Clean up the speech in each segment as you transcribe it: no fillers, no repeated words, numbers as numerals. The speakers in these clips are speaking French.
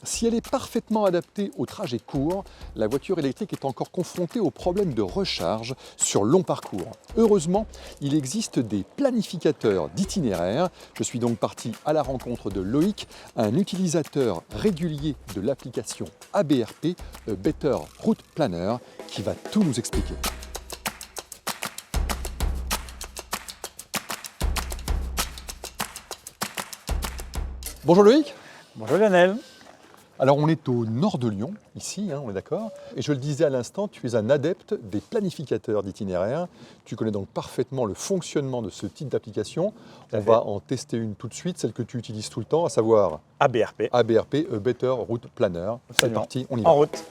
Si elle est parfaitement adaptée au trajet court, la voiture électrique est encore confrontée au problème de recharge sur long parcours. Heureusement, il existe des planificateurs d'itinéraires. Je suis donc parti à la rencontre de Loïc, un utilisateur régulier de l'application ABRP, Better Route Planner, qui va tout nous expliquer. Bonjour Loïc. Bonjour Lionel. Alors on est au nord de Lyon, ici, on est d'accord. Et je le disais à l'instant, tu es un adepte des planificateurs d'itinéraires. Tu connais donc parfaitement le fonctionnement de ce type d'application. On va en tester une tout de suite, celle que tu utilises tout le temps, à savoir ABRP. ABRP, Better Route Planner. C'est parti, on y va. En route.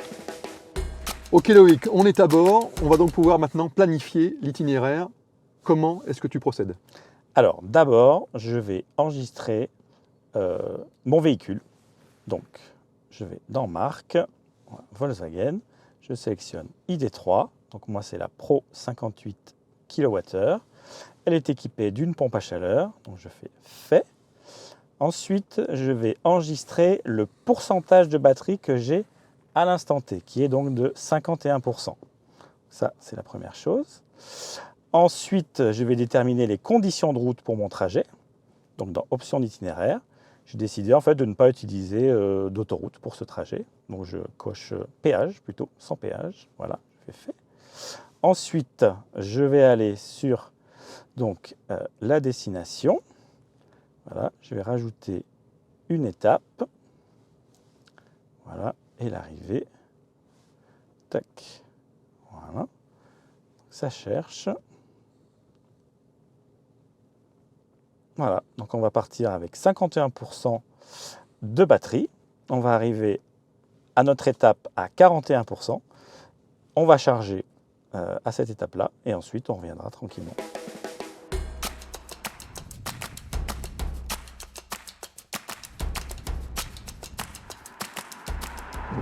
Ok Loïc, on est à bord. On va donc pouvoir maintenant planifier l'itinéraire. Comment est-ce que tu procèdes? Alors d'abord, je vais enregistrer mon véhicule. Donc, je vais dans Marque, Volkswagen, je sélectionne ID3, donc moi c'est la Pro 58 kWh. Elle est équipée d'une pompe à chaleur, donc je fais fait. Ensuite, je vais enregistrer le pourcentage de batterie que j'ai à l'instant T, qui est donc de 51%. Ça, c'est la première chose. Ensuite, je vais déterminer les conditions de route pour mon trajet, donc dans Options d'itinéraire. J'ai décidé en fait de ne pas utiliser d'autoroute pour ce trajet. Donc je coche péage plutôt, sans péage. Voilà, je fais fait. Ensuite, je vais aller sur donc, la destination. Voilà, je vais rajouter une étape. Voilà, et l'arrivée. Tac. Voilà. Ça cherche. Voilà, donc on va partir avec 51% de batterie. On va arriver à notre étape à 41%. On va charger à cette étape-là et ensuite on reviendra tranquillement.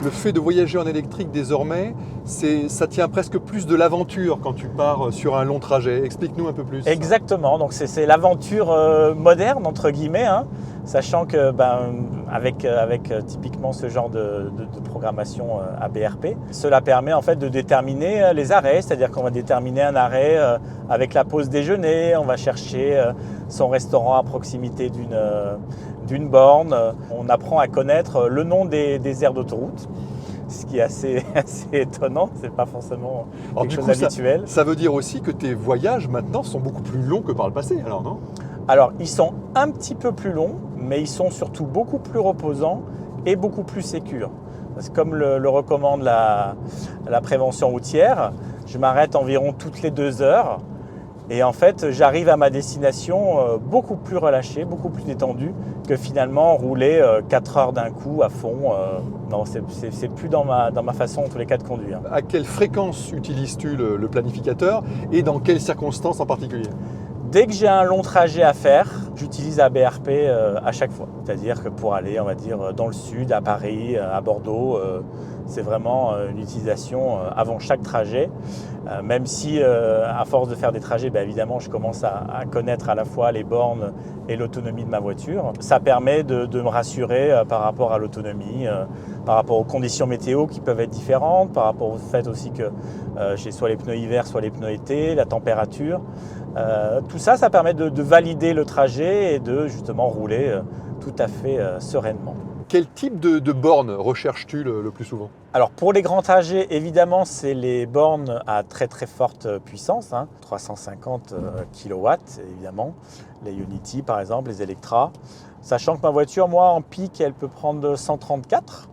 Le fait de voyager en électrique désormais, ça tient presque plus de l'aventure quand tu pars sur un long trajet. Explique-nous un peu plus. Exactement, donc c'est l'aventure moderne entre guillemets, sachant que avec typiquement ce genre de programmation ABRP, cela permet en fait de déterminer les arrêts, c'est-à-dire qu'on va déterminer un arrêt avec la pause déjeuner, on va chercher son restaurant à proximité d'une borne, on apprend à connaître le nom des aires d'autoroute. Ce qui est assez étonnant, c'est pas forcément quelque chose d'habituel. Ça veut dire aussi que tes voyages maintenant sont beaucoup plus longs que par le passé, alors non? Alors, ils sont un petit peu plus longs, mais ils sont surtout beaucoup plus reposants et beaucoup plus sécures. Parce que comme le recommande la prévention routière, je m'arrête environ toutes les 2 heures. Et en fait, j'arrive à ma destination beaucoup plus relâché, beaucoup plus détendu que finalement rouler 4 heures d'un coup à fond. Non, c'est plus dans ma façon en tous les cas de conduire. À quelle fréquence utilises-tu le planificateur et dans quelles circonstances en particulier? Dès que j'ai un long trajet à faire, j'utilise ABRP à chaque fois. C'est-à-dire que pour aller, on va dire, dans le sud, à Paris, à Bordeaux, c'est vraiment une utilisation avant chaque trajet. Même si, à force de faire des trajets, évidemment, je commence à connaître à la fois les bornes et l'autonomie de ma voiture. Ça permet de me rassurer par rapport à l'autonomie, par rapport aux conditions météo qui peuvent être différentes, par rapport au fait aussi que j'ai soit les pneus hiver, soit les pneus été, la température. Tout ça, ça permet de valider le trajet et de justement rouler tout à fait sereinement. Quel type de borne recherches-tu le plus souvent? Alors pour les grands trajets, évidemment, c'est les bornes à très très forte puissance, 350 kW évidemment, les Unity par exemple, les Electra. Sachant que ma voiture, moi, en pic, elle peut prendre 134.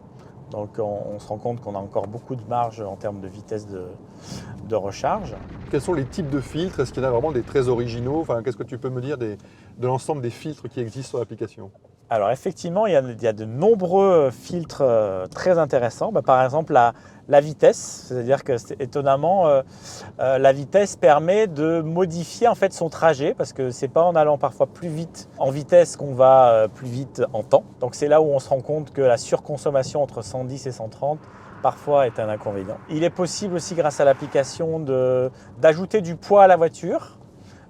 Donc on se rend compte qu'on a encore beaucoup de marge en termes de vitesse de recharge. Quels sont les types de filtres? Est-ce qu'il y en a vraiment des très originaux? Qu'est-ce que tu peux me dire de l'ensemble des filtres qui existent sur l'application? Alors effectivement, il y a de nombreux filtres très intéressants. Par exemple, la vitesse, c'est-à-dire que étonnamment, la vitesse permet de modifier en fait son trajet parce que c'est pas en allant parfois plus vite en vitesse qu'on va plus vite en temps. Donc c'est là où on se rend compte que la surconsommation entre 110 et 130 parfois est un inconvénient. Il est possible aussi grâce à l'application d'ajouter du poids à la voiture.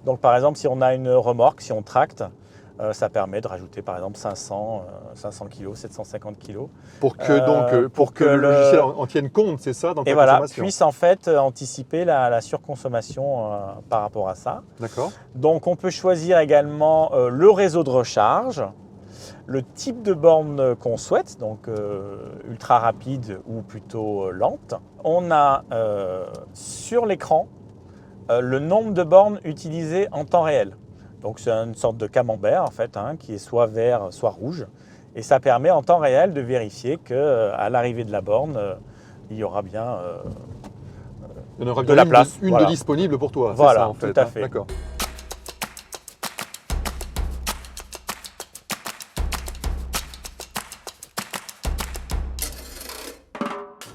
Donc par exemple, si on a une remorque, si on tracte, Ça permet de rajouter par exemple 500 kg, 750 kg. Pour que le logiciel en tienne compte, c'est ça, dans ta Et voilà, consommation. puisse en fait anticiper la surconsommation par rapport à ça. D'accord. Donc on peut choisir également le réseau de recharge, le type de borne qu'on souhaite, donc ultra rapide ou plutôt lente. On a sur l'écran le nombre de bornes utilisées en temps réel. Donc c'est une sorte de camembert en fait, hein, qui est soit vert, soit rouge. Et ça permet en temps réel de vérifier qu'à l'arrivée de la borne, il y aura bien Il y en aura de bien la place. une Voilà. de disponible pour toi. Voilà, c'est ça, en fait, tout à hein. fait. D'accord.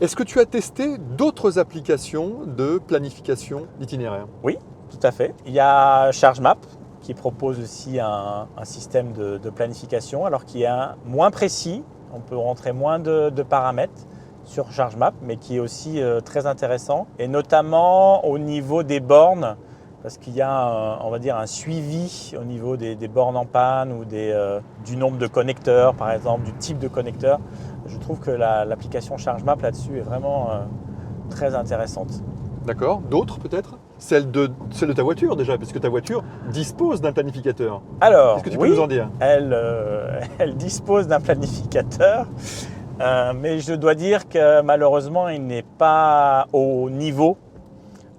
Est-ce que tu as testé d'autres applications de planification d'itinéraire? Oui, tout à fait. Il y a ChargeMap qui propose aussi un système de planification, alors qui est moins précis. On peut rentrer moins de paramètres sur ChargeMap, mais qui est aussi très intéressant. Et notamment au niveau des bornes, parce qu'il y a on va dire un suivi au niveau des bornes en panne ou du nombre de connecteurs, par exemple, du type de connecteur. Je trouve que l'application ChargeMap là-dessus est vraiment très intéressante. D'accord. D'autres peut-être? Celle de ta voiture déjà, parce que ta voiture dispose d'un planificateur. Alors, Qu'est-ce que tu oui, peux nous en dire? elle dispose d'un planificateur, mais je dois dire que malheureusement, il n'est pas au niveau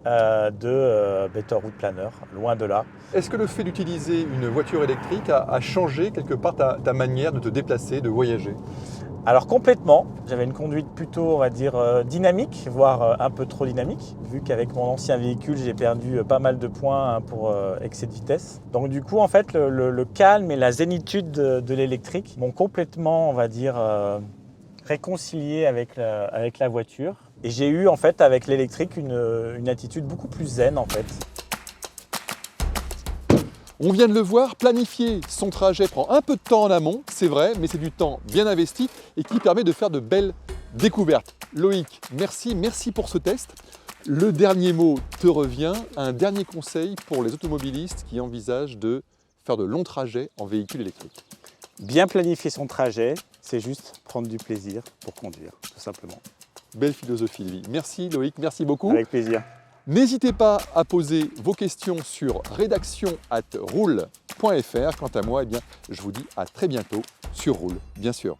de Better Route Planner, loin de là. Est-ce que le fait d'utiliser une voiture électrique a changé quelque part ta manière de te déplacer, de voyager? Alors complètement, j'avais une conduite plutôt, on va dire, dynamique, voire un peu trop dynamique, vu qu'avec mon ancien véhicule, j'ai perdu pas mal de points pour excès de vitesse. Donc du coup, en fait, le calme et la zénitude de l'électrique m'ont complètement, on va dire, réconcilié avec la voiture. Et j'ai eu, en fait, avec l'électrique, une attitude beaucoup plus zen, en fait. On vient de le voir, planifier son trajet prend un peu de temps en amont, c'est vrai, mais c'est du temps bien investi et qui permet de faire de belles découvertes. Loïc, merci pour ce test. Le dernier mot te revient, un dernier conseil pour les automobilistes qui envisagent de faire de longs trajets en véhicule électrique. Bien planifier son trajet, c'est juste prendre du plaisir pour conduire, tout simplement. Belle philosophie de vie. Merci Loïc, merci beaucoup. Avec plaisir. N'hésitez pas à poser vos questions sur rédaction@roule.fr. Quant à moi, eh bien, je vous dis à très bientôt sur Roule, bien sûr.